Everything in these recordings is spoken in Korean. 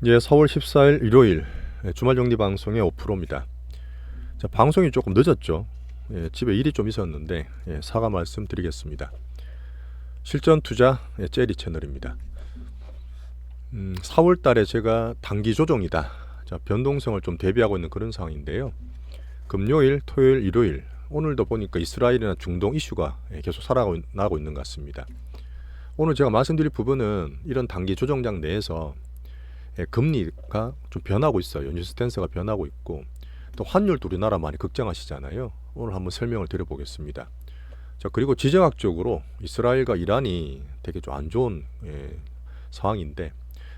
예, 4월 14일 일요일 주말 정리 방송의 5%입니다. 자, 방송이 조금 늦었죠. 예, 집에 일이 좀 있었는데 사과 말씀드리겠습니다. 실전 투자 제리 채널입니다. 4월 달에 제가 단기 조정이다. 자, 변동성을 좀 대비하고 있는 그런 상황인데요. 금요일, 토요일, 일요일 오늘도 보니까 이스라엘이나 중동 이슈가 계속 살아나고 있는 것 같습니다. 오늘 제가 말씀드릴 부분은 이런 단기 조정장 내에서 금리가 좀 변하고 있어요. 연준 스탠스가 변하고 있고 또 환율도 우리나라 많이 걱정하시잖아요. 오늘 한번 설명을 드려보겠습니다. 자, 그리고 지정학적으로 이스라엘과 이란이 되게 좀 안 좋은 상황인데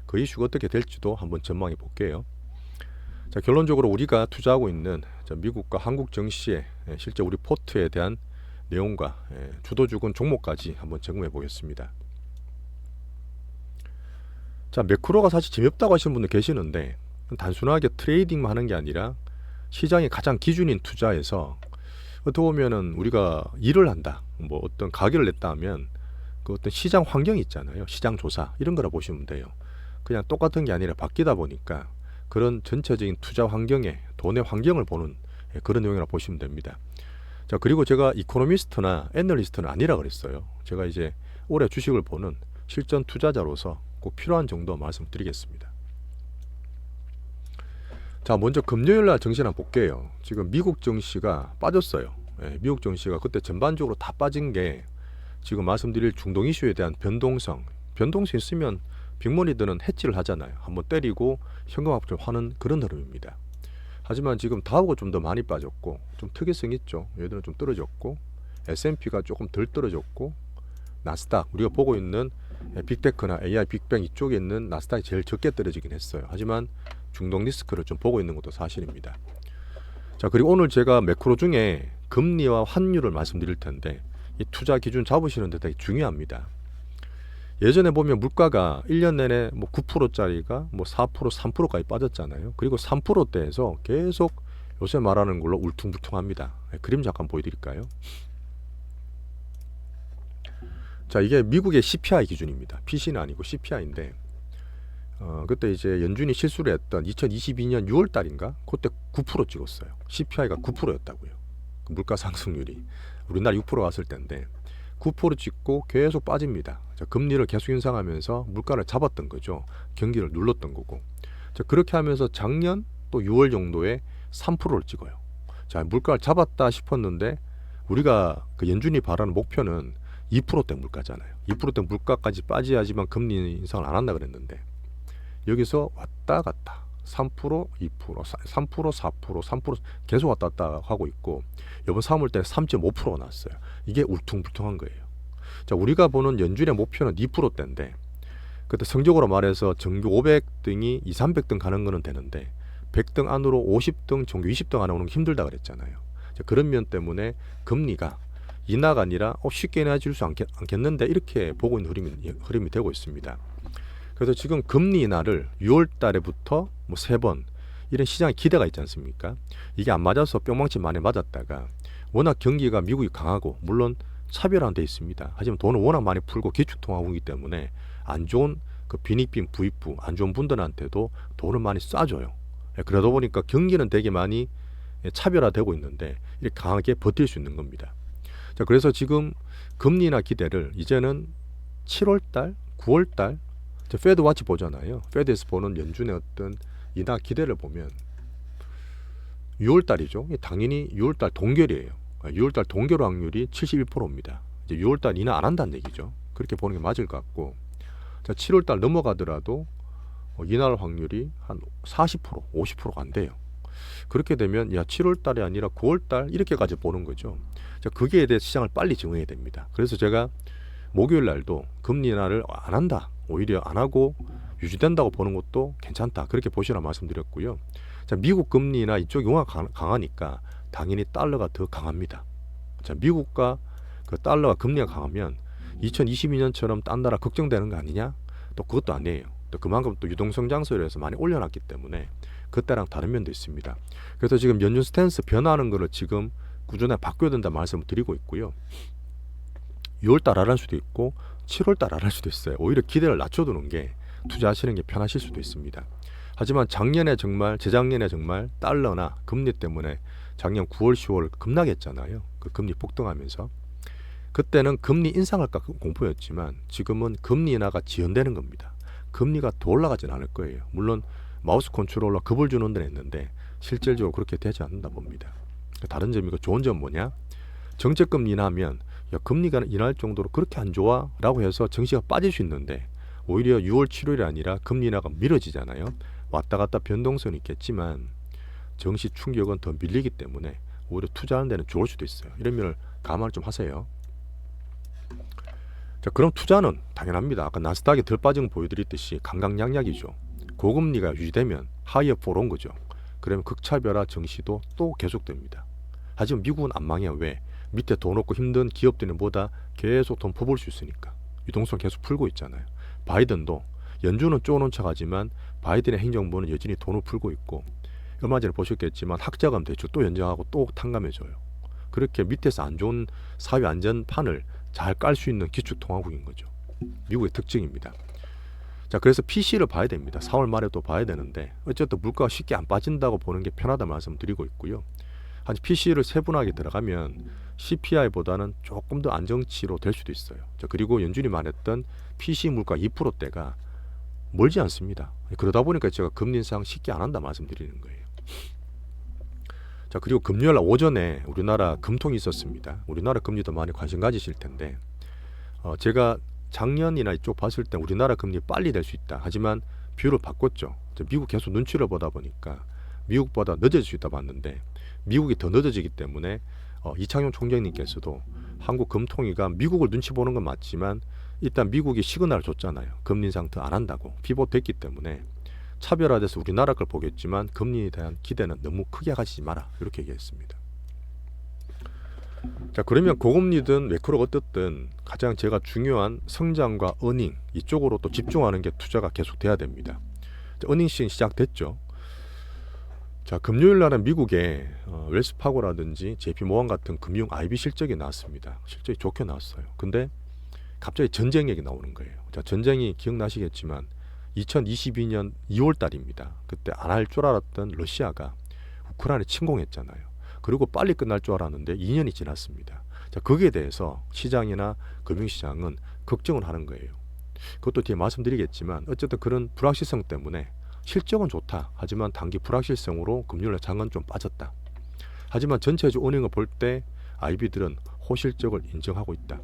그 이슈가 어떻게 될지도 한번 전망해 볼게요. 자, 결론적으로 우리가 투자하고 있는 미국과 한국 증시의 실제 우리 포트에 대한 내용과 주도주군 종목까지 한번 점검해 보겠습니다. 자, 매크로가 사실 재미없다고 하시는 분들 계시는데 단순하게 트레이딩만 하는 게 아니라 시장의 가장 기준인 투자에서 어떻게 보면은 우리가 일을 한다, 뭐 어떤 가격을 냈다 하면 그 어떤 시장 환경이 있잖아요. 시장 조사 이런 거라 보시면 돼요. 그냥 똑같은 게 아니라 바뀌다 보니까 그런 전체적인 투자 환경에 돈의 환경을 보는 그런 내용이라 보시면 됩니다. 자, 그리고 제가 이코노미스트나 애널리스트는 아니라 그랬어요. 제가 이제 올해 주식을 보는 실전 투자자로서 꼭 필요한 정도 말씀드리겠습니다. 자, 먼저 금요일 날 증시 한번 볼게요. 지금 미국 증시가 빠졌어요. 미국 증시가 그때 전반적으로 다 빠진 게 지금 말씀드릴 중동 이슈에 대한 변동성 있으면 빅머니들은 해지를 하잖아요. 한번 때리고 현금 합을 하는 그런 흐름입니다. 하지만 지금 다우가 좀 더 많이 빠졌고 좀 특이성 있죠. 얘들은 좀 떨어졌고 S&P가 조금 덜 떨어졌고 나스닥 우리가 보고 있는 빅테크나 AI 빅뱅 이쪽에 있는 나스닥이 제일 적게 떨어지긴 했어요. 하지만 중동 리스크를 좀 보고 있는 것도 사실입니다. 자, 그리고 오늘 제가 매크로 중에 금리와 환율을 말씀드릴 텐데 이 투자 기준 잡으시는 데 되게 중요합니다. 예전에 보면 물가가 1년 내내 뭐 9%짜리가 뭐 4%, 3%까지 빠졌잖아요. 그리고 3%대에서 계속 요새 말하는 걸로 울퉁불퉁합니다. 그림 잠깐 보여드릴까요? 자, 이게 미국의 CPI 기준입니다. PC는 아니고 CPI인데 그때 이제 연준이 실수를 했던 2022년 6월 달인가? 그때 9% 찍었어요. CPI가 9%였다고요. 물가 상승률이 우리나라 6% 왔을 때인데 9% 찍고 계속 빠집니다. 자, 금리를 계속 인상하면서 물가를 잡았던 거죠. 경기를 눌렀던 거고. 자, 그렇게 하면서 작년 또 6월 정도에 3%를 찍어요. 자, 물가를 잡았다 싶었는데 우리가 그 연준이 바라는 목표는 2%대 물가잖아요. 2%대 물가까지 빠져야지만 금리 인상을 안 한다 그랬는데 여기서 왔다 갔다 3%, 2%, 3%, 4%, 3% 계속 왔다 갔다 하고 있고 이번 3월 때 3.5%가 나왔어요. 이게 울퉁불퉁한 거예요. 자, 우리가 보는 연준의 목표는 2%대인데 그때 성적으로 말해서 정규 500등이 2, 300등 가는 거는 되는데 100등 안으로 50등, 정규 20등 안에 오는 게 힘들다 그랬잖아요. 자, 그런 면 때문에 금리가 인하가 아니라 쉽게 인하해줄 수 않겠는데 이렇게 보고 있는 흐름이 되고 있습니다. 그래서 지금 금리 인하를 6월 달에부터 뭐 3번 이런 시장에 기대가 있지 않습니까? 이게 안 맞아서 뿅망치 많이 맞았다가 워낙 경기가 미국이 강하고 물론 차별화는 돼 있습니다. 하지만 돈을 워낙 많이 풀고 기축통화국이기 때문에 안 좋은 그 빈익빈 부익부 안 좋은 분들한테도 돈을 많이 쏴줘요. 그러다 보니까 경기는 되게 많이 차별화되고 있는데 이렇게 강하게 버틸 수 있는 겁니다. 자, 그래서 지금 금리나 기대를 이제는 7월달, 9월달 페드 와치 보잖아요. 페드에서 보는 연준의 어떤 인하 기대를 보면 6월달이죠. 당연히 6월달 동결이에요. 6월달 동결 확률이 71%입니다. 이제 6월달 인하 안 한다는 얘기죠. 그렇게 보는 게 맞을 것 같고, 자, 7월달 넘어가더라도 인하 확률이 한 40%, 50%가 안 돼요. 그렇게 되면 7월달이 아니라 9월달 이렇게까지 보는 거죠. 자, 거기에 대해 시장을 빨리 적응해야 됩니다. 그래서 제가 목요일 날도 금리 인하를 안 한다, 오히려 안 하고 유지된다고 보는 것도 괜찮다, 그렇게 보시라 말씀드렸고요. 자, 미국 금리나 이쪽이 워낙 강하니까 당연히 달러가 더 강합니다. 자, 미국과 그 달러가 금리가 강하면 2022년처럼 딴 나라 걱정되는 거 아니냐? 또 그것도 아니에요. 또 그만큼 또 유동성장세를 해서 많이 올려놨기 때문에 그때랑 다른 면도 있습니다. 그래서 지금 연준 스탠스 변화하는 거를 지금 꾸준히 바뀌어야 된다 말씀을 드리고 있고요. 6월달 안 할 수도 있고 7월달 안 할 수도 있어요. 오히려 기대를 낮춰두는 게 투자하시는 게 편하실 수도 있습니다. 하지만 작년에 정말 재작년에 정말 달러나 금리 때문에 작년 9월 10월 급락했잖아요. 그 금리 폭등하면서 그때는 금리 인상할까 공포였지만 지금은 금리 인하가 지연되는 겁니다. 금리가 더 올라가진 않을 거예요. 물론 마우스 컨트롤러 급을 주는 데는 있는데 실질적으로 그렇게 되지 않는다 봅니다. 다른 점이고 좋은 점 뭐냐? 정책금리 인하하면 야, 금리가 인할 정도로 그렇게 안 좋아? 라고 해서 증시가 빠질 수 있는데 오히려 6월 7월이 아니라 금리 인하가 미뤄지잖아요. 왔다 갔다 변동성은 있겠지만 증시 충격은 더 밀리기 때문에 오히려 투자하는 데는 좋을 수도 있어요. 이런 면을 감안을 좀 하세요. 자, 그럼 투자는 당연합니다. 아까 나스닥이 덜 빠진 거 보여드렸듯이 강강약약이죠. 고금리가 유지되면 하이어 포로 온 거죠. 그러면 극차별화 증시도 또 계속됩니다. 하지만 미국은 안 망해요. 왜? 밑에 돈 없고 힘든 기업들은 보다 계속 돈 퍼볼 수 있으니까. 유동성 계속 풀고 있잖아요. 바이든도 연준은 쪼는 척하지만 바이든의 행정부는 여전히 돈을 풀고 있고 얼마 전에 보셨겠지만 학자금 대출 또 연장하고 또 탕감해줘요. 그렇게 밑에서 안 좋은 사회 안전판을 잘 깔 수 있는 기축통화국인 거죠. 미국의 특징입니다. 자, 그래서 PC를 봐야 됩니다. 4월 말에 또 봐야 되는데 어쨌든 물가가 쉽게 안 빠진다고 보는 게 편하다 말씀드리고 있고요. 한 PC를 세분하게 들어가면 CPI보다는 조금 더 안정치로 될 수도 있어요. 자, 그리고 연준이 말했던 PC 물가 2%대가 멀지 않습니다. 그러다 보니까 제가 금리 인상 쉽게 안 한다 말씀드리는 거예요. 자, 그리고 금요일 날 오전에 우리나라 금통이 있었습니다. 우리나라 금리도 많이 관심 가지실 텐데 제가 작년이나 이쪽 봤을 때 우리나라 금리 빨리 될 수 있다. 하지만 뷰를 바꿨죠. 미국 계속 눈치를 보다 보니까 미국보다 늦어질 수 있다 봤는데 미국이 더 늦어지기 때문에 이창용 총장님께서도 한국 금통위가 미국을 눈치 보는 건 맞지만 일단 미국이 시그널을 줬잖아요. 금리 인상 더 안 한다고 피봇 됐기 때문에 차별화돼서 우리나라 걸 보겠지만 금리에 대한 기대는 너무 크게 가지지 마라 이렇게 얘기했습니다. 자, 그러면 고금리든 매크로가 어떻든 가장 제가 중요한 성장과 어닝 이쪽으로 또 집중하는 게 투자가 계속 돼야 됩니다. 어닝 시즌 시작됐죠. 자, 금요일 날은 미국에 웰스파고라든지 JP모건 같은 금융 IB 실적이 나왔습니다. 실적이 좋게 나왔어요. 근데 갑자기 전쟁 얘기 나오는 거예요. 자, 전쟁이 기억나시겠지만 2022년 2월 달입니다. 그때 안 할 줄 알았던 러시아가 우크라이나에 침공했잖아요. 그리고 빨리 끝날 줄 알았는데 2년이 지났습니다. 자, 거기에 대해서 시장이나 금융시장은 걱정을 하는 거예요. 그것도 뒤에 말씀드리겠지만 어쨌든 그런 불확실성 때문에 실적은 좋다. 하지만 단기 불확실성으로 금요일에 장은 좀 빠졌다. 하지만 전체적 은행을 볼 때 IB들은 호실적을 인정하고 있다.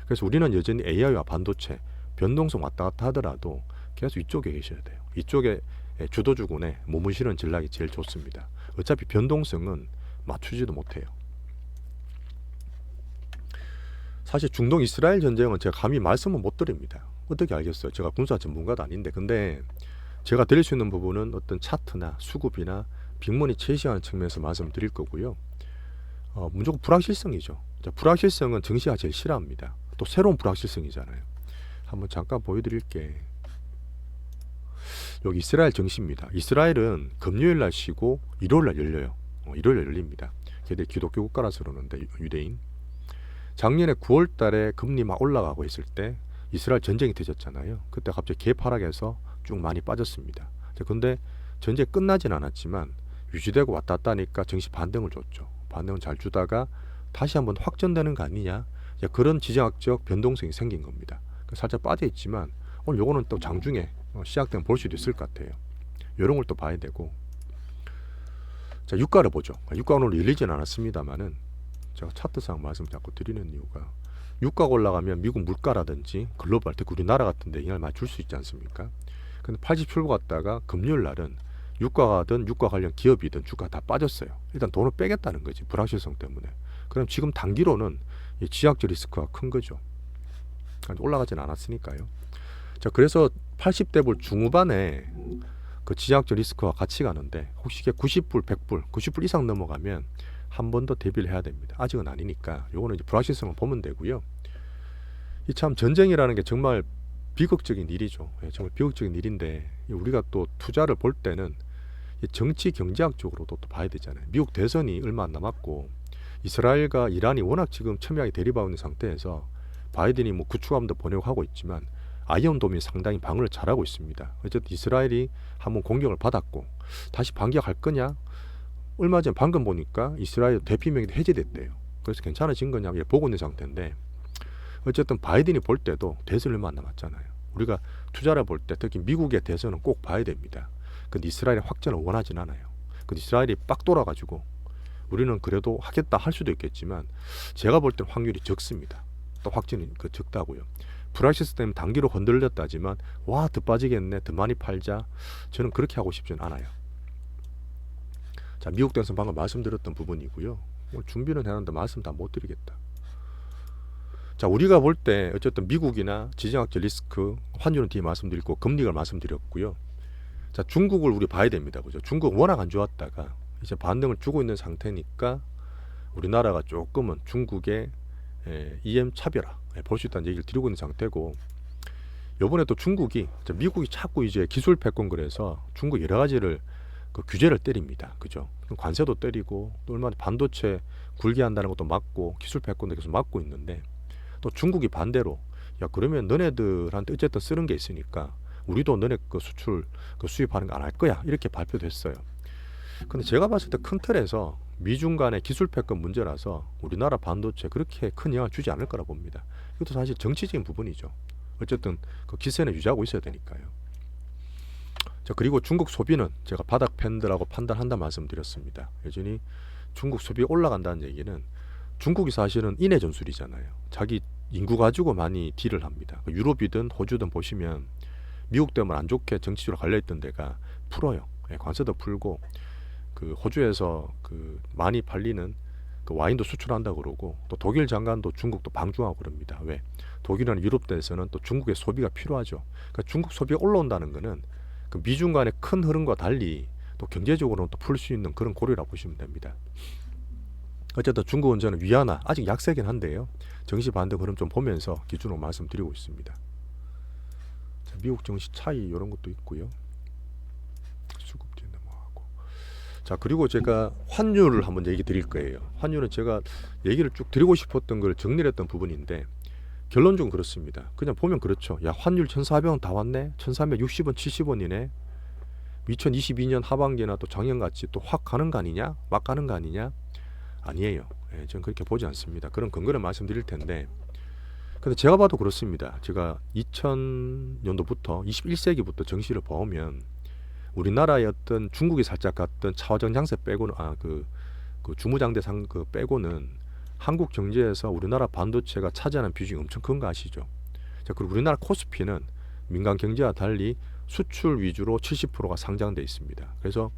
그래서 우리는 여전히 AI와 반도체 변동성 왔다 갔다 하더라도 계속 이쪽에 계셔야 돼요. 이쪽에 주도주군에 머무시는 전략이 제일 좋습니다. 어차피 변동성은 맞추지도 못해요. 사실 중동 이스라엘 전쟁은 제가 감히 말씀은 못 드립니다. 어떻게 알겠어요? 제가 군사 전문가도 아닌데. 근데 제가 드릴 수 있는 부분은 어떤 차트나 수급이나 빅머니 체시하는 측면에서 말씀드릴 거고요. 무조건 불확실성이죠. 자, 불확실성은 증시가 제일 싫어합니다. 또 새로운 불확실성이잖아요. 한번 잠깐 보여드릴게. 여기 이스라엘 증시입니다. 이스라엘은 금요일 날 쉬고 일요일 날 열려요. 일요일 날 열립니다. 걔들 기독교 국가라서 그러는데 유대인. 작년에 9월 달에 금리 막 올라가고 있을 때 이스라엘 전쟁이 터졌잖아요. 그때 갑자기 개파락해서 쭉 많이 빠졌습니다. 근데 전쟁 끝나진 않았지만 유지되고 왔다 갔다 하니까 증시 반등을 줬죠. 반등을 잘 주다가 다시 한번 확전되는 거 아니냐. 그런 지정학적 변동성이 생긴 겁니다. 살짝 빠져 있지만 오늘 요거는 또 장중에 시작되면 볼 수도 있을 것 같아요. 이런 걸 또 봐야 되고. 자, 유가를 보죠. 유가 오늘 열리진 않았습니다만은 제가 차트상 말씀 자꾸 드리는 이유가 유가가 올라가면 미국 물가라든지 글로벌 특히 우리나라 같은 데 영향을 많이 줄 수 있지 않습니까? 근데 87고 갔다가 금요일 날은 유가든 유가 관련 기업이든 주가 다 빠졌어요. 일단 돈을 빼겠다는 거지. 불확실성 때문에. 그럼 지금 단기로는 이 지역적 리스크가 큰 거죠. 올라가진 않았으니까요. 자, 그래서 80대 불 중후반에 그 지역적 리스크와 같이 가는데 혹시 이게 90불, 100불, 90불 이상 넘어가면 한 번 더 대비를 해야 됩니다. 아직은 아니니까 요거는 이제 불확실성을 보면 되고요. 이 참 전쟁이라는 게 정말 비극적인 일이죠. 정말 비극적인 일인데 우리가 또 투자를 볼 때는 정치 경제학적으로도 또 봐야 되잖아요. 미국 대선이 얼마 안 남았고 이스라엘과 이란이 워낙 지금 첨예하게 대립하고 있는 상태에서 바이든이 뭐 구축함도 보내고 하고 있지만 아이언돔이 상당히 방어를 잘하고 있습니다. 어쨌든 이스라엘이 한번 공격을 받았고 다시 반격할 거냐? 얼마 전 방금 보니까 이스라엘 대피명이 해제됐대요. 그래서 괜찮아진 거냐 보고 있는 상태인데 어쨌든 바이든이 볼 때도 대선 얼마 안 남았잖아요. 우리가 투자를 볼 때 특히 미국의 대선은 꼭 봐야 됩니다. 근데 이스라엘의 확전을 원하진 않아요. 근데 이스라엘이 빡 돌아가지고 우리는 그래도 하겠다 할 수도 있겠지만 제가 볼 때는 확률이 적습니다. 또 확진이 적다고요. 브렉시트 때문에 단기로 흔들렸다지만 와 더 빠지겠네 더 많이 팔자 저는 그렇게 하고 싶진 않아요. 자 미국 대선 방금 말씀드렸던 부분이고요. 오늘 준비는 해놨는데 말씀 다 못 드리겠다. 자 우리가 볼 때 어쨌든 미국이나 지정학적 리스크 환율은 뒤에 말씀드리고 금리를 말씀드렸고요. 자 중국을 우리 봐야 됩니다. 그죠? 중국 워낙 안 좋았다가 이제 반등을 주고 있는 상태니까 우리나라가 조금은 중국의 EM 차별화 볼 수 있다는 얘기를 드리고 있는 상태고 이번에 또 중국이 미국이 자꾸 이제 기술 패권 그래서 중국 여러 가지를 규제를 때립니다. 그죠? 관세도 때리고 또 얼마나 반도체 굴게 한다는 것도 막고 기술 패권도 계속 막고 있는데 또 중국이 반대로 야 그러면 너네들한테 어쨌든 쓰는 게 있으니까 우리도 너네 수출 수입하는 거 안 할 거야 이렇게 발표도 했어요. 근데 제가 봤을 때 큰 틀에서 미중 간의 기술 패권 문제라서 우리나라 반도체 그렇게 큰 영향을 주지 않을 거라 봅니다. 이것도 사실 정치적인 부분이죠. 어쨌든 기세는 유지하고 있어야 되니까요. 자 그리고 중국 소비는 제가 바닥 팬들하고 판단한다 말씀드렸습니다. 여전히 중국 소비 올라간다는 얘기는 중국이 사실은 인해 전술이잖아요. 자기 인구 가지고 많이 딜을 합니다. 유럽이든 호주든 보시면 미국 때문에 안 좋게 정치적으로 갈려있던 데가 풀어요. 관세도 풀고 호주에서 많이 팔리는 와인도 수출한다고 그러고 또 독일 장관도 중국도 방중하고 그럽니다. 왜? 독일이나 유럽에서는 또 중국의 소비가 필요하죠. 그러니까 중국 소비가 올라온다는 거는 미중 간의 큰 흐름과 달리 또 경제적으로는 또 풀 수 있는 그런 고리라고 보시면 됩니다. 어쨌든 중국은 저는 위안화 아직 약세긴 한데요. 정시 반등 흐름 좀 보면서 기준으로 말씀드리고 있습니다. 자, 미국 정시 차이 이런 것도 있고요. 수급 뒤에 넘어가고. 자 그리고 제가 환율을 한번 얘기 드릴 거예요. 환율은 제가 얘기를 쭉 드리고 싶었던 걸 정리를 했던 부분인데 결론적으로 그렇습니다. 그냥 보면 그렇죠. 야 환율 1,400원 다 왔네. 1,360원 70원이네. 2022년 하반기나 또 작년같이 또 확 가는 거 아니냐? 막 가는 거 아니냐? 아니에요. 저는 그렇게 보지 않습니다. 그런 근거를 말씀드릴 텐데 근데 제가 봐도 그렇습니다. 제가 2000년도부터 21세기부터 정시를 보면 우리나라의 어떤 중국이 살짝 갔던 차화정 장세 빼고는 그 주무장대상 빼고는 한국 경제에서 우리나라 반도체가 차지하는 비중이 엄청 큰 거 아시죠? 자, 그리고 우리나라 코스피는 민간 경제와 달리 수출 위주로 70%가 상장돼 있습니다. 그래서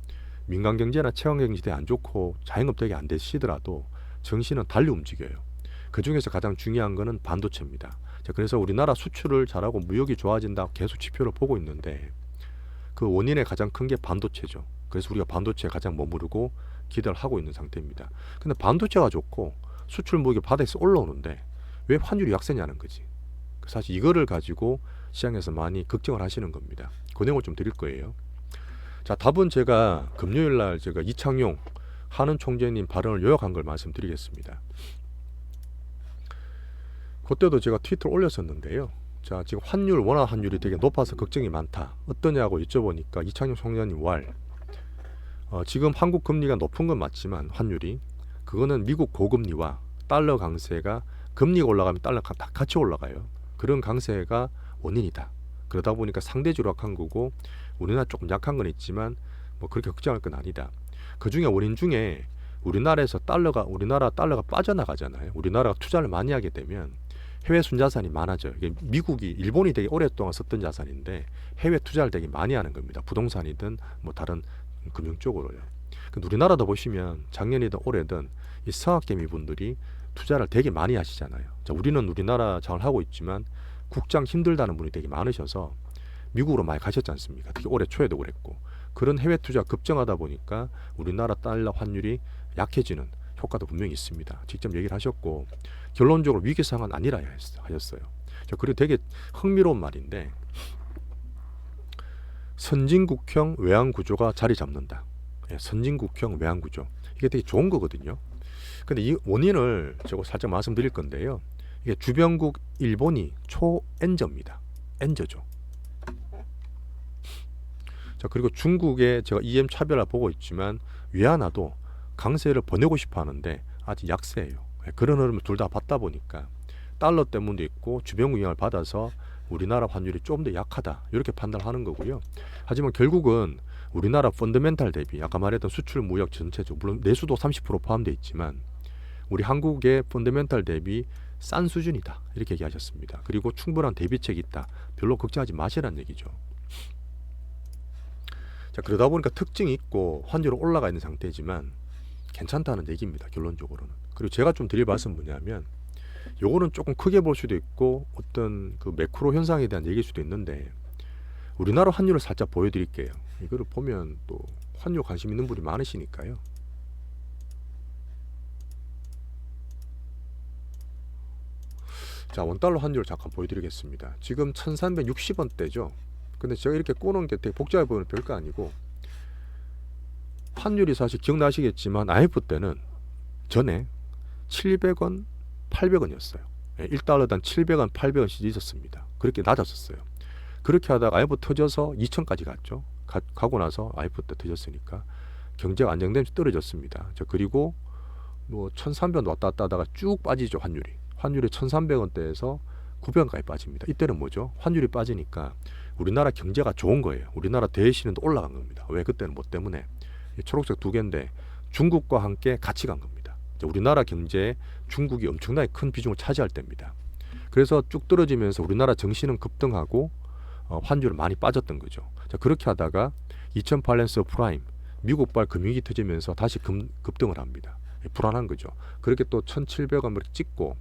민간 경제나 채권 경제 안 좋고 자영업자가 안 되시더라도 정시는 달리 움직여요. 그 중에서 가장 중요한 거는 반도체입니다. 자, 그래서 우리나라 수출을 잘하고 무역이 좋아진다고 계속 지표를 보고 있는데 그 원인의 가장 큰 게 반도체죠. 그래서 우리가 반도체에 가장 머무르고 기대를 하고 있는 상태입니다. 근데 반도체가 좋고 수출 무역이 바닥에서 올라오는데 왜 환율이 약세냐는 거지. 사실 이거를 가지고 시장에서 많이 걱정을 하시는 겁니다. 그 내용을 좀 드릴 거예요. 자, 답은 제가 금요일 날 제가 이창용 한은 총재님 발언을 요약한 걸 말씀드리겠습니다. 그때도 제가 트위터를 올렸었는데요. 자, 지금 환율, 원화 환율이 되게 높아서 걱정이 많다. 어떠냐고 여쭤보니까 이창용 총재님 지금 한국 금리가 높은 건 맞지만 환율이 그거는 미국 고금리와 달러 강세가 금리가 올라가면 달러가 다 같이 올라가요. 그런 강세가 원인이다. 그러다 보니까 상대적으로 약한 거고 우리나라 조금 약한 건 있지만 뭐 그렇게 걱정할 건 아니다. 그 중에 원인 중에 우리나라 달러가 빠져나가잖아요. 우리나라가 투자를 많이 하게 되면 해외 순자산이 많아져요. 이게 미국이 일본이 되게 오랫동안 썼던 자산인데 해외 투자를 되게 많이 하는 겁니다. 부동산이든 뭐 다른 금융 쪽으로요. 근데 우리나라도 보시면 작년이든 올해든 이 성악개미 분들이 투자를 되게 많이 하시잖아요. 자, 우리는 우리나라 잘 하고 있지만 국장 힘들다는 분이 되게 많으셔서 미국으로 많이 가셨지 않습니까? 특히 올해 초에도 그랬고 그런 해외 투자 급증하다 보니까 우리나라 달러 환율이 약해지는 효과도 분명히 있습니다. 직접 얘기를 하셨고 결론적으로 위기 상황은 아니라 하셨어요. 자, 그리고 되게 흥미로운 말인데 선진국형 외환 구조가 자리 잡는다. 선진국형 외환 구조 이게 되게 좋은 거거든요. 근데 이 원인을 제가 살짝 말씀드릴 건데요. 이게 주변국 일본이 초엔저입니다. 엔저죠. 자, 그리고 중국의 제가 EM 차별화 보고 있지만 위안화도 강세를 보내고 싶어 하는데 아직 약세예요. 그런 흐름을 둘 다 봤다 보니까 달러 때문도 있고 주변 영향을 받아서 우리나라 환율이 좀 더 약하다 이렇게 판단하는 거고요. 하지만 결국은 우리나라 펀더멘탈 대비 아까 말했던 수출 무역 전체적 물론 내수도 30% 포함되어 있지만 우리 한국의 펀더멘탈 대비 싼 수준이다 이렇게 얘기하셨습니다. 그리고 충분한 대비책이 있다. 별로 걱정하지 마시라는 얘기죠. 자, 그러다 보니까 특징이 있고 환율은 올라가 있는 상태지만 괜찮다는 얘기입니다. 결론적으로는. 그리고 제가 좀 드릴 말씀은 뭐냐면 요거는 조금 크게 볼 수도 있고 어떤 그 매크로 현상에 대한 얘기일 수도 있는데 우리나라 환율을 살짝 보여드릴게요. 이거를 보면 또 환율 관심 있는 분이 많으시니까요. 자, 원달러 환율을 잠깐 보여드리겠습니다. 지금 1360원대죠. 근데 제가 이렇게 꼬놓은 게 되게 복잡해 보이는 별거 아니고 환율이 사실 기억나시겠지만 IMF 때는 전에 700원, 800원이었어요. 1달러당 700원, 800원씩 있었습니다. 그렇게 낮았었어요. 그렇게 하다가 IMF 터져서 2000까지 갔죠. 가고 나서 IMF 때 터졌으니까 경제가 안정되면서 떨어졌습니다. 자, 그리고 뭐 1300원 왔다 갔다 하다가 쭉 빠지죠. 환율이 1300원대에서 900원까지 빠집니다. 이때는 뭐죠? 환율이 빠지니까 우리나라 경제가 좋은 거예요. 우리나라 대외신은도 올라간 겁니다. 왜? 그때는 뭐 때문에 초록색 두 개인데 중국과 함께 같이 간 겁니다. 우리나라 경제에 중국이 엄청나게 큰 비중을 차지할 때입니다. 그래서 쭉 떨어지면서 우리나라 증시는 급등하고 환율은 많이 빠졌던 거죠. 자, 그렇게 하다가 2008년 서프라임 미국발 금융위기 터지면서 다시 급등을 합니다. 불안한 거죠. 그렇게 또 1700원 이렇게 찍고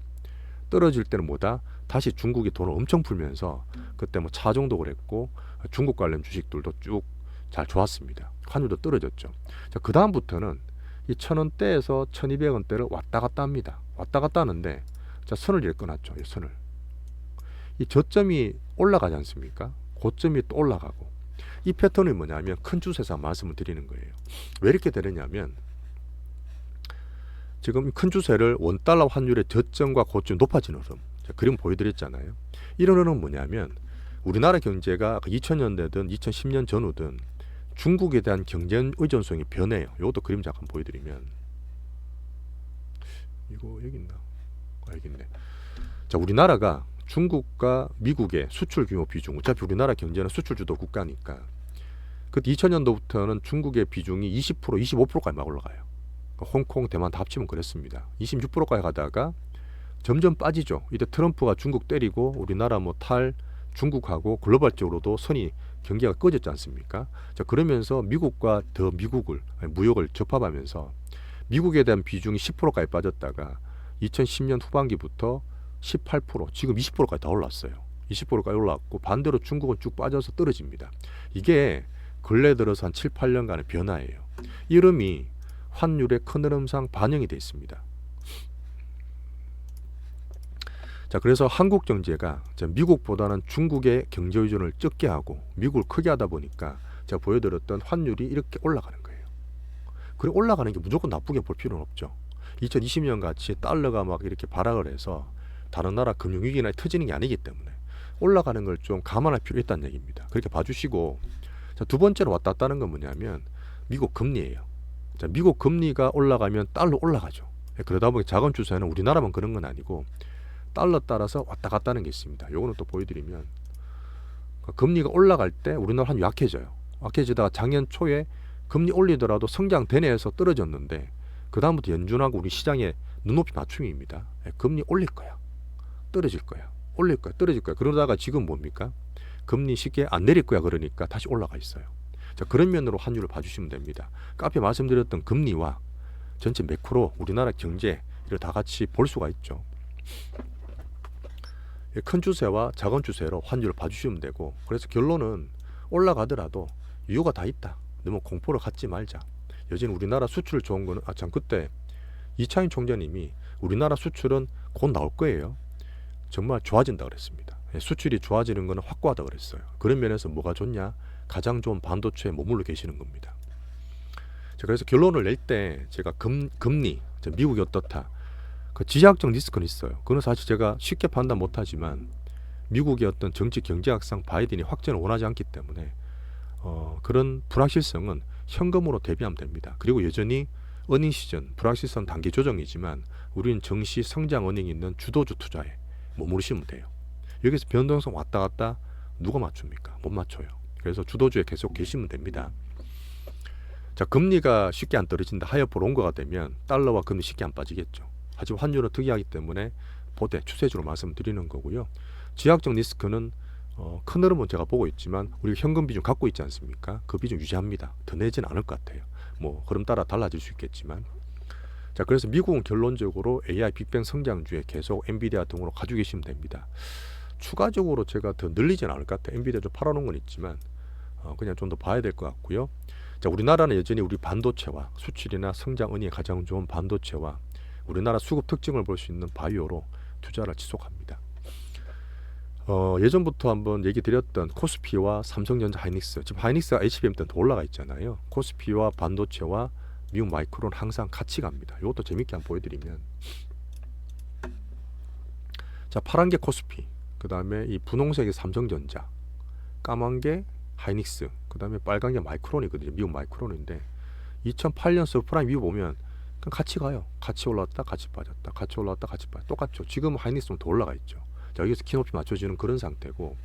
떨어질 때는 뭐다? 다시 중국이 돈을 엄청 풀면서 그때 뭐 차종도 그랬고 중국 관련 주식들도 쭉 잘 좋았습니다. 환율도 떨어졌죠. 자, 그 다음부터는 이 1000원대에서 1200원대를 왔다 갔다 합니다. 왔다 갔다 하는데 자, 선을 이렇게 끊었죠. 이 선을. 이 저점이 올라가지 않습니까? 고점이 또 올라가고 이 패턴이 뭐냐면 큰 주세상 말씀을 드리는 거예요. 왜 이렇게 되느냐면 지금 큰 주세를 원달러 환율의 저점과 고점 높아지는 흐름 그림 보여드렸잖아요. 이런 흐름은 뭐냐면 우리나라 경제가 2000년대든 2010년 전후든 중국에 대한 경제 의존성이 변해요. 이것도 그림 잠깐 보여드리면 이거 여기 있나? 여기 있네. 자, 우리나라가 중국과 미국의 수출 규모 비중 어차피 우리나라 경제는 수출 주도 국가니까 그 2000년도부터는 중국의 비중이 20%, 25%까지 막 올라가요. 홍콩, 대만 다 합치면 그랬습니다. 26%까지 가다가 점점 빠지죠. 이때 트럼프가 중국 때리고 우리나라 뭐 중국하고 글로벌적으로도 선이 경계가 꺼졌지 않습니까? 자, 그러면서 미국과 더 무역을 접합하면서 미국에 대한 비중이 10%까지 빠졌다가 2010년 후반기부터 18%, 지금 20%까지 다 올랐어요. 20%까지 올랐고 반대로 중국은 쭉 빠져서 떨어집니다. 이게 근래 들어서 한 7, 8년간의 변화예요. 이 흐름이 환율의 큰 흐름상 반영이 되어 있습니다. 자, 그래서 한국 경제가 미국보다는 중국의 경제 의존을 적게 하고 미국을 크게 하다 보니까 제가 보여드렸던 환율이 이렇게 올라가는 거예요. 그리고 올라가는 게 무조건 나쁘게 볼 필요는 없죠. 2020년 같이 달러가 막 이렇게 발악을 해서 다른 나라 금융위기나 터지는 게 아니기 때문에 올라가는 걸 좀 감안할 필요 있다는 얘기입니다. 그렇게 봐주시고 자, 두 번째로 왔다 갔다 하는 건 뭐냐면 미국 금리예요. 자, 미국 금리가 올라가면 달러 올라가죠. 그러다 보니 작은 주사는 우리나라만 그런 건 아니고 달러 따라서 왔다 갔다 하는 게 있습니다. 요거는 또 보여드리면 금리가 올라갈 때 우리나라 환율 약해져요. 약해지다가 작년 초에 금리 올리더라도 성장 대내에서 떨어졌는데 그 다음부터 연준하고 우리 시장의 눈높이 맞춤입니다. 금리 올릴 거야. 떨어질 거야. 올릴 거야. 떨어질 거야. 그러다가 지금 뭡니까? 금리 쉽게 안 내릴 거야. 그러니까 다시 올라가 있어요. 자, 그런 면으로 환율을 봐주시면 됩니다. 앞에 말씀드렸던 금리와 전체 매크로 우리나라 경제를 다 같이 볼 수가 있죠. 큰 주세와 작은 주세로 환율을 봐주시면 되고 그래서 결론은 올라가더라도 이유가 다 있다. 너무 공포를 갖지 말자. 여전히 우리나라 수출 좋은 거는 참 그때 이창인 총재님이 우리나라 수출은 곧 나올 거예요. 정말 좋아진다 그랬습니다. 수출이 좋아지는 거는 확고하다 그랬어요. 그런 면에서 뭐가 좋냐? 가장 좋은 반도체에 머물러 계시는 겁니다. 그래서 결론을 낼 때 제가 금리 미국이 어떻다 그 지정학적 리스크는 있어요. 그건 사실 제가 쉽게 판단 못하지만 미국의 어떤 정치 경제학상 바이든이 확전을 원하지 않기 때문에 그런 불확실성은 현금으로 대비하면 됩니다. 그리고 여전히 어닝 시즌, 불확실성 단기 조정이지만 우리는 정시 성장 어닝이 있는 주도주 투자에 머무르시면 돼요. 여기서 변동성 왔다 갔다 누가 맞춥니까? 못 맞춰요. 그래서 주도주에 계속 계시면 됩니다. 자, 금리가 쉽게 안 떨어진다. 하이어퍼 롱거가 되면 달러와 금리 쉽게 안 빠지겠죠. 하지만 환율은 특이하기 때문에 보대 추세주로 말씀드리는 거고요. 지역적 리스크는 큰 흐름은 제가 보고 있지만 우리가 현금 비중 갖고 있지 않습니까? 그 비중 유지합니다. 더 내지는 않을 것 같아요. 뭐 흐름 따라 달라질 수 있겠지만. 자, 그래서 미국은 결론적으로 AI 빅뱅 성장주에 계속 엔비디아 등으로 가지고 계시면 됩니다. 추가적으로 제가 더 늘리지는 않을 것 같아요. 엔비디아 좀 팔아놓은 건 있지만 그냥 좀 더 봐야 될 것 같고요. 자, 우리나라는 여전히 우리 반도체와 수출이나 성장 은행에 가장 좋은 반도체와 우리나라 수급 특징을 볼 수 있는 바이오로 투자를 지속합니다. 예전부터 한번 얘기 드렸던 코스피와 삼성전자 하이닉스, 지금 하이닉스가 HBM 때는 더 올라가 있잖아요. 코스피와 반도체와 미국 마이크로는 항상 같이 갑니다. 이것도 재밌게 한번 보여드리면, 자, 파란 게 코스피, 그 다음에 이 분홍색이 삼성전자, 까만 게 하이닉스, 그 다음에 빨간 게 마이크론이거든요. 미국 마이크론인데 2008년 서프라임 이후 보면 그냥 같이 가요. 같이 올랐다 같이 빠졌다, 같이 올랐다 같이 빠졌다, 똑같죠. 지금 하이닉스는 더 올라가 있죠. 자, 여기서 키높이 맞춰지는 그런 상태고,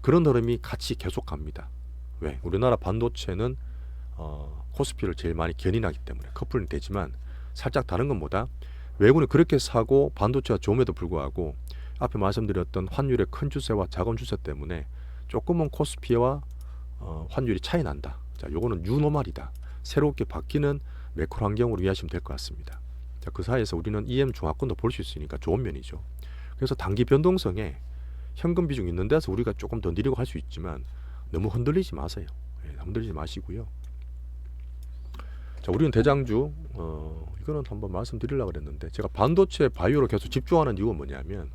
그런 흐름이 같이 계속 갑니다. 왜? 우리나라 반도체는 코스피를 제일 많이 견인하기 때문에 커플링 되지만, 살짝 다른 건 뭐다? 외국인이 그렇게 사고 반도체가 좋음에도 불구하고 앞에 말씀드렸던 환율의 큰 추세와 작은 추세 때문에 조금은 코스피와 환율이 차이 난다. 자, 요거는 뉴노멀이다. 새롭게 바뀌는 매크로 환경으로 이해하시면 될 것 같습니다. 자, 그 사이에서 우리는 EM 중하권도 볼 수 있으니까 좋은 면이죠. 그래서 단기 변동성에 현금 비중 있는 데서 우리가 조금 더 느리고 할 수 있지만 너무 흔들리지 마세요. 흔들리지 마시고요. 자, 우리는 대장주, 이거는 한번 말씀드리려고 그랬는데, 제가 반도체 바이오로 계속 집중하는 이유가 뭐냐면,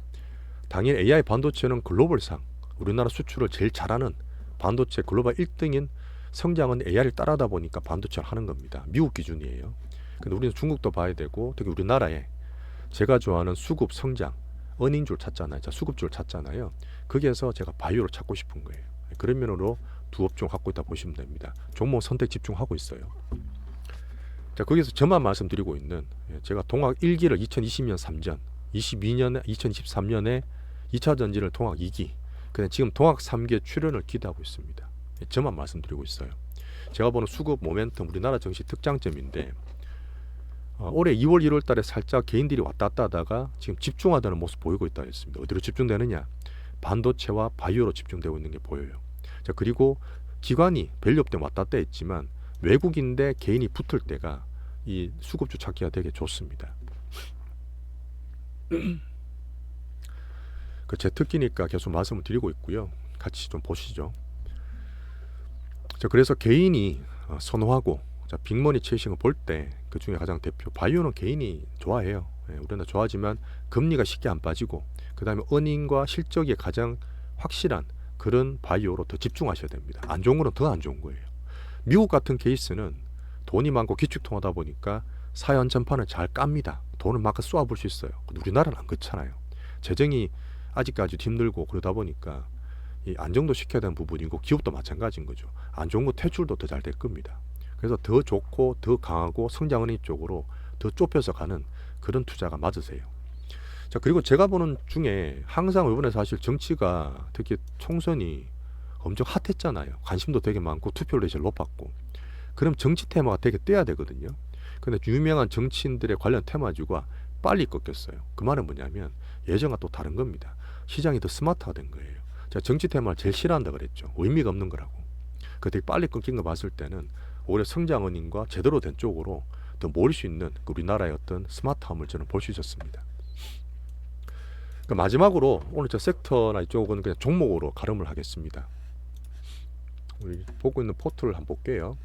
당연히 AI 반도체는 글로벌상 우리나라 수출을 제일 잘하는 반도체 글로벌 1등인 성장은 AI를 따라다 보니까 반도체를 하는 겁니다. 미국 기준이에요. 근데 우리는 중국도 봐야 되고, 특히 우리나라에 제가 좋아하는 수급 성장, 어닝줄 찾잖아요. 자, 수급줄 찾잖아요. 거기에서 제가 바이오를 찾고 싶은 거예요. 그런 면으로 두 업종 갖고 있다 보시면 됩니다. 종목 선택 집중하고 있어요. 자, 거기서 저만 말씀드리고 있는, 제가 동학 1기를 2020년 3전, 2023년에 2차 전지를 동학 2기, 그냥 지금 동학 3기의 출현을 기대하고 있습니다. 저만 말씀드리고 있어요. 제가 보는 수급 모멘텀 우리나라 정시 특장점인데, 올해 2월 1월 달에 살짝 개인들이 왔다 갔다 하다가 지금 집중하다는 모습 보이고 있다 했습니다. 어디로 집중되느냐? 반도체와 바이오로 집중되고 있는 게 보여요. 자, 그리고 기관이 밸류업 때문에 왔다 갔다 했지만 외국인데 개인이 붙을 때가 이 수급주 찾기가 되게 좋습니다. 그 제 특기니까 계속 말씀을 드리고 있고요. 같이 좀 보시죠. 자, 그래서 개인이 선호하고, 자, 빅머니 체이싱을 볼 때 그 중에 가장 대표 바이오는 개인이 좋아해요. 우리나라 좋아하지만 금리가 쉽게 안 빠지고, 그 다음에 어닝과 실적이 가장 확실한 그런 바이오로 더 집중하셔야 됩니다. 안 좋은 거는 더 안 좋은 거예요. 미국 같은 케이스는 돈이 많고 기축통하다 보니까 사연 전판을 잘 깝니다. 돈을 막 쏘아볼 수 있어요. 근데 우리나라는 안 그렇잖아요. 재정이 아직까지 힘들고 그러다 보니까 이 안정도 시켜야 되는 부분이고, 기업도 마찬가지인 거죠. 안 좋은 거 퇴출도 더 잘 될 겁니다. 그래서 더 좋고 더 강하고 성장은행 쪽으로 더 좁혀서 가는 그런 투자가 맞으세요. 자, 그리고 제가 보는 중에 항상 이번에 사실 정치가 특히 총선이 엄청 핫했잖아요. 관심도 되게 많고 투표율도 제일 높았고. 그럼 정치 테마가 되게 떼야 되거든요. 근데 유명한 정치인들의 관련 테마주가 빨리 꺾였어요. 그 말은 뭐냐면 예전과 또 다른 겁니다. 시장이 더 스마트화 된 거예요. 제가 정치 테마를 제일 싫어한다 그랬죠. 의미가 없는 거라고. 그 되게 빨리 끊긴 거 봤을 때는 오히려 성장은행과 제대로 된 쪽으로 더 모일 수 있는 우리나라의 어떤 스마트함을 저는 볼 수 있었습니다. 그러니까 마지막으로 오늘 저 섹터나 이쪽은 그냥 종목으로 가름을 하겠습니다. 우리 보고 있는 포트를 한번 볼게요.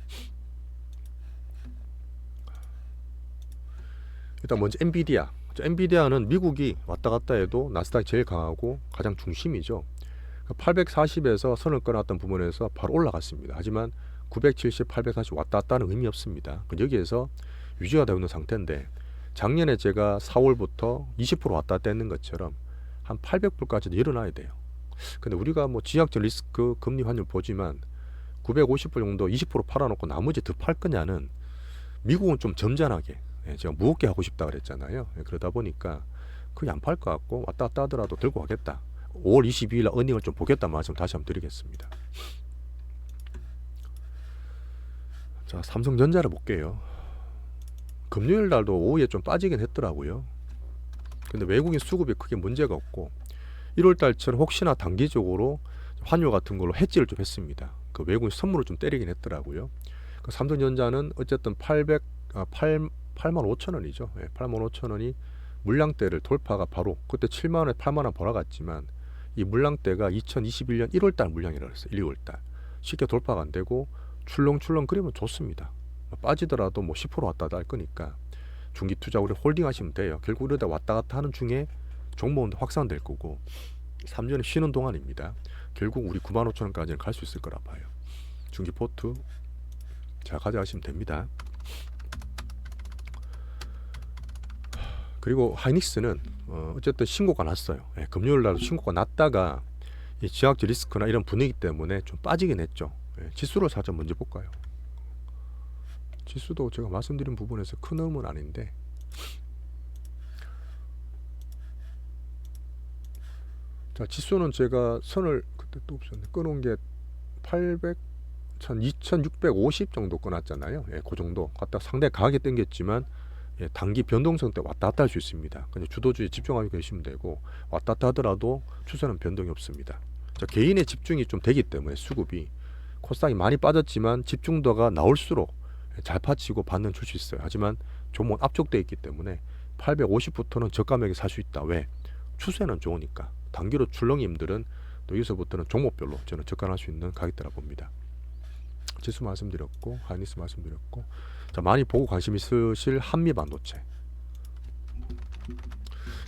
일단 먼저 엔비디아. 엔비디아는 미국이 왔다 갔다 해도 나스닥이 제일 강하고 가장 중심이죠. 840에서 선을 끊었던 부분에서 바로 올라갔습니다. 하지만 970, 840 왔다 갔다 하는 의미 없습니다. 여기에서 유지가 되어 있는 상태인데, 작년에 제가 4월부터 20% 왔다 갔다 했는 것처럼 한 800불까지도 일어나야 돼요. 근데 우리가 뭐 지역적 리스크 금리 환율 보지만 950불 정도 20% 팔아놓고 나머지 더 팔 거냐는 미국은 좀 점잖하게 제가 무겁게 하고 싶다 그랬잖아요. 그러다 보니까 거의 안 팔 것 같고 왔다 갔다 하더라도 들고 가겠다. 5월 22일 날 어닝을 좀 보겠다 말씀 다시 한번 드리겠습니다. 자, 삼성전자를 볼게요. 금요일 날도 오후에 좀 빠지긴 했더라고요. 근데 외국인 수급이 크게 문제가 없고 1월 달처럼 혹시나 단기적으로 환율 같은 걸로 해지를 좀 했습니다. 그 외국인 선물을 좀 때리긴 했더라고요. 그 삼성전자는 어쨌든 8만 5천 원이죠. 8만 5천 원이 물량대를 돌파가 바로 그때 7만 원에 8만 원 벌어갔지만 이 물량대가 2021년 1월 달 물량이라고 했어요. 1, 2월 달. 쉽게 돌파가 안 되고 출렁출렁 그리면 좋습니다. 빠지더라도 뭐 10% 왔다 갔다 할 거니까 중기 투자 우리 홀딩 하시면 돼요. 결국 이러다 왔다 갔다 하는 중에 종목은 확산될 거고 3년에 쉬는 동안입니다. 결국 우리 9만 5천 원까지는 갈 수 있을 거라 봐요. 중기 포트 잘 가져가시면 됩니다. 그리고 하이닉스는 어쨌든 신고가 났어요. 금요일 날 신고가 났다가 이 지역적 리스크나 이런 분위기 때문에 좀 빠지긴 했죠. 지수를 살짝 먼저 볼까요? 지수도 제가 말씀드린 부분에서 큰 의미는 아닌데 자, 지수는 제가 선을 그때 또 없었네. 끊은 게 2650 정도 끊었잖아요. 그 정도 갖다 상당히 강하게 당겼지만 단기 변동성 때 왔다 갔다 할 수 있습니다. 그냥 주도주의 집중하고 계시면 되고 왔다 갔다 하더라도 추세는 변동이 없습니다. 자, 개인의 집중이 좀 되기 때문에 수급이 코스닥이 많이 빠졌지만 집중도가 나올수록 잘 파치고 반등 줄 수 있어요. 하지만 종목 압축되어 있기 때문에 850부터는 저가액에 살 수 있다. 왜? 추세는 좋으니까. 단기로 출렁임들은 또 여기서부터는 종목별로 저는 접근할 수 있는 가격대라 봅니다. 지수 말씀드렸고 하이닉스 말씀드렸고 자, 많이 보고 관심 있으실 한미반도체.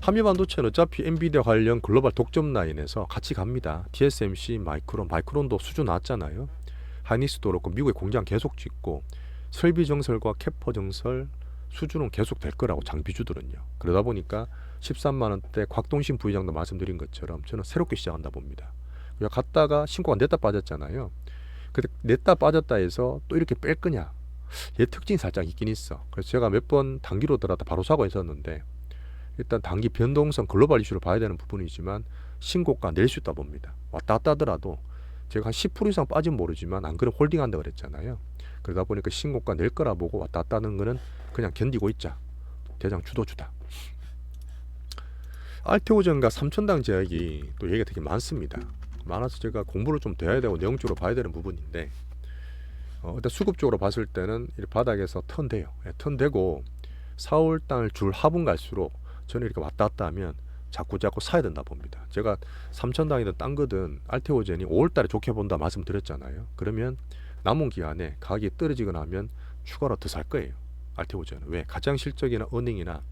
한미반도체는 어차피 엔비디아 관련 글로벌 독점 라인에서 같이 갑니다. TSMC, 마이크론도 수준 나왔잖아요. 하이닉스도 그렇고 미국의 공장 계속 짓고 설비 정설과 캐퍼 정설 수준은 계속 될 거라고 장비주들은요. 그러다 보니까 13만 원대 곽동신 부회장도 말씀드린 것처럼 저는 새롭게 시작한다 봅니다. 갔다가 신고가 냈다 빠졌잖아요. 근데 냈다 빠졌다 해서 또 이렇게 뺄 거냐? 얘 특징이 살짝 있긴 있어. 그래서 제가 몇 번 단기로 들어갔다 바로 사고 했었는데 일단 단기 변동성 글로벌 이슈를 봐야 되는 부분이지만 신고가 낼 수 있다 봅니다. 왔다 갔다 하더라도 제가 한 10% 이상 빠지면 모르지만 안 그럼 홀딩한다 그랬잖아요. 그러다 보니까 신고가 낼 거라 보고 왔다 갔다 하는 거는 그냥 견디고 있자. 대장 주도주다. 알테오전과 삼천당 제약이 또 얘기가 되게 많습니다. 많아서 제가 공부를 좀 더 해야 되고 내용적으로 봐야 되는 부분인데 일단 수급적으로 봤을 때는 이 바닥에서 턴돼요. 턴되고 4월달 줄 하분 갈수록 저는 이렇게 왔다 갔다 하면 자꾸 사야 된다 봅니다. 제가 삼천당이든 딴 거든 알테오젠이 5월달에 좋게 본다 말씀드렸잖아요. 그러면 남은 기간에 가격이 떨어지거나 하면 추가로 더 살 거예요. 알테오젠은 왜? 가장 실적이나 어닝이나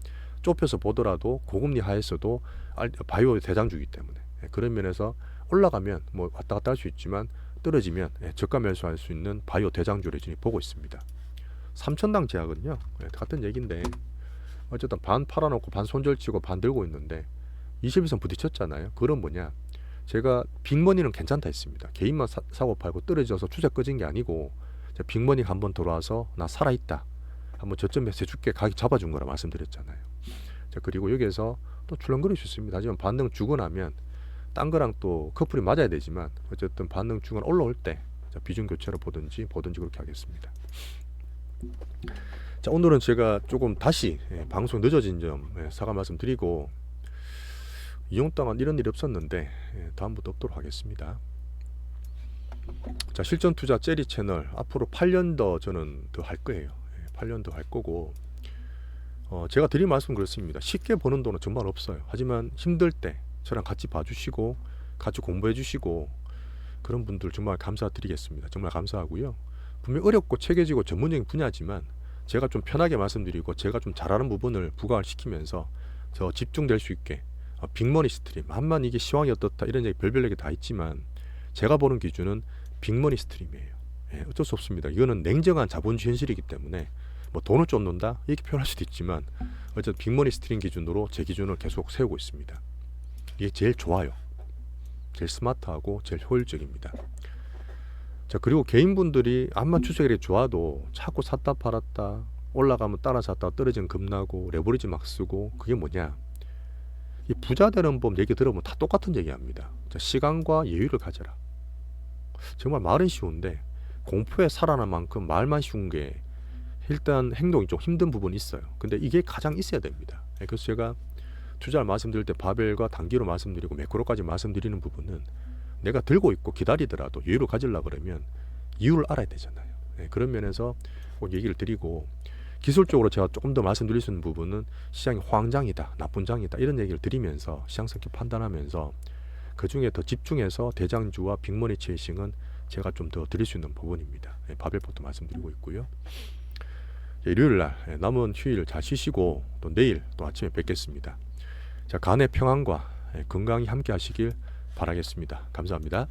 좁혀서 보더라도 고금리 하에서도 바이오 대장주이기 때문에 그런 면에서 올라가면 뭐 왔다 갔다 할 수 있지만 떨어지면 저가 매수할 수 있는 바이오 대장주를 지금 보고 있습니다. 삼천당 제약은요 같은 얘기인데 어쨌든 반 팔아놓고 반 손절치고 반 들고 있는데 20일선 부딪혔잖아요. 그건 뭐냐? 제가 빅머니는 괜찮다 했습니다. 개인만 사고 팔고 떨어져서 추세 꺼진 게 아니고 빅머니가 한번 돌아와서 나 살아있다. 한번 저점 매수해 줄게 가격 잡아준 거라 말씀드렸잖아요. 자, 그리고 여기에서 또 출렁거릴 수 있습니다. 하지만 반등 주고 나면 딴 거랑 또 커플이 맞아야 되지만 어쨌든 반등 주거나 올라올 때 비중 교체로 보든지 그렇게 하겠습니다. 자, 오늘은 제가 조금 다시 방송 늦어진 점 사과 말씀드리고 이용 동안 이런 일이 없었는데 다음부터 없도록 하겠습니다. 자, 실전 투자 젤리 채널 앞으로 8년 더 저는 더 할 거예요. 8년 더 할 거고 제가 드린 말씀은 그렇습니다. 쉽게 버는 돈은 정말 없어요. 하지만 힘들 때 저랑 같이 봐주시고 같이 공부해 주시고 그런 분들 정말 감사드리겠습니다. 정말 감사하고요. 분명 어렵고 체계지고 전문적인 분야지만 제가 좀 편하게 말씀드리고 제가 좀 잘하는 부분을 부각을 시키면서 저 집중될 수 있게 빅머니 스트림 한만 이게 시황이 어떻다 이런 얘기 별별 얘기 다 있지만 제가 보는 기준은 빅머니 스트림이에요. 어쩔 수 없습니다. 이거는 냉정한 자본주의 현실이기 때문에 뭐 돈을 쫓는다 이렇게 표현할 수도 있지만 어쨌든 빅머니 스트림 기준으로 제 기준을 계속 세우고 있습니다. 이게 제일 좋아요. 제일 스마트하고 제일 효율적입니다. 자, 그리고 개인분들이 암만 추세력이 좋아도 자꾸 샀다 팔았다 올라가면 따라 샀다 떨어지면 급나고 레버리지 막 쓰고, 그게 뭐냐, 이 부자 되는 법 얘기 들어보면 다 똑같은 얘기합니다. 자, 시간과 여유를 가져라. 정말 말은 쉬운데 공포에 살아날 만큼 말만 쉬운 게 일단 행동이 좀 힘든 부분이 있어요. 근데 이게 가장 있어야 됩니다. 그래서 제가 투자를 말씀드릴 때 바벨과 단기로 말씀드리고 매크로까지 말씀드리는 부분은 내가 들고 있고 기다리더라도 여유를 가지려고 그러면 이유를 알아야 되잖아요. 그런 면에서 꼭 얘기를 드리고, 기술적으로 제가 조금 더 말씀드릴 수 있는 부분은 시장이 호황장이다, 나쁜 장이다 이런 얘기를 드리면서 시장 성격 판단하면서 그 중에 더 집중해서 대장주와 빅머니 체이싱은 제가 좀 더 드릴 수 있는 부분입니다. 바벨포트 말씀드리고 있고요. 일요일 날 남은 휴일 잘 쉬시고 또 내일 또 아침에 뵙겠습니다. 자, 간의 평안과 건강히 함께 하시길 바라겠습니다. 감사합니다.